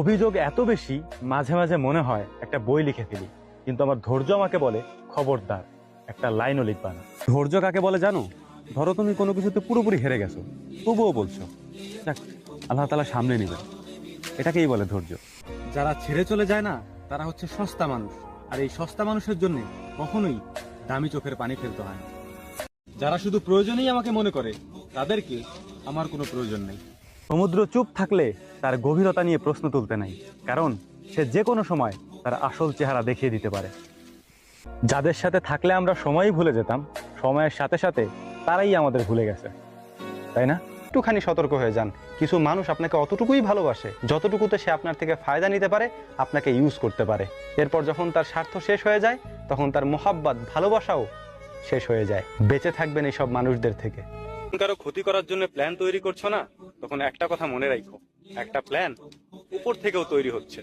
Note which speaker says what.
Speaker 1: অভিযোগ এত বেশি, মাঝে মাঝে মনে হয় একটা বই লিখে ফেলি, কিন্তু আমার ধৈর্য আমাকে বলে খবরদার, একটা লাইনও লিখবা না।
Speaker 2: ধৈর্য কাকে বলে জানো? ধরো তুমি কোনো কিছুতে পুরোপুরি হেরে গেছো, তবুও বলছো যাক, আল্লাহ তাআলা সামনে নেবেন, এটাকেই বলে ধৈর্য। যারা ছেড়ে চলে যায় না, তারা হচ্ছে সস্তা মানুষ। আর এই সস্তা মানুষের জন্য কখনোই দামি চোখের পানি ফেলতে হয় না। যারা শুধু প্রয়োজনেই আমাকে মনে করে, তাদেরকে আমার কোনো প্রয়োজন নেই।
Speaker 1: সমুদ্র চুপ থাকলে তার গভীরতা নিয়ে প্রশ্ন তুলতে নাই, কারণ সে যে কোনো সময় তার আসল চেহারা দেখিয়ে দিতে পারে। যাদের সাথে থাকলে আমরা সময়ই ভুলে যেতাম, সময়ের সাথে সাথে তারাই আমাদের ভুলে গেছে, তাই না?
Speaker 3: একটুখানি সতর্ক হয়ে যান। কিছু মানুষ আপনাকে অতটুকুই ভালোবাসে যতটুকুতে সে আপনার থেকে ফায়দা নিতে পারে, আপনাকে ইউজ করতে পারে। এরপর যখন তার স্বার্থ শেষ হয়ে যায়, তখন তার মোহাব্বত, ভালোবাসাও শেষ হয়ে যায়। বেঁচে থাকবেন এইসব মানুষদের থেকে।
Speaker 2: কারো ক্ষতি করার জন্য প্ল্যান তৈরি করছো না, তখন একটা কথা মনে রাখো, একটা প্ল্যান উপর থেকেও তৈরি হচ্ছে।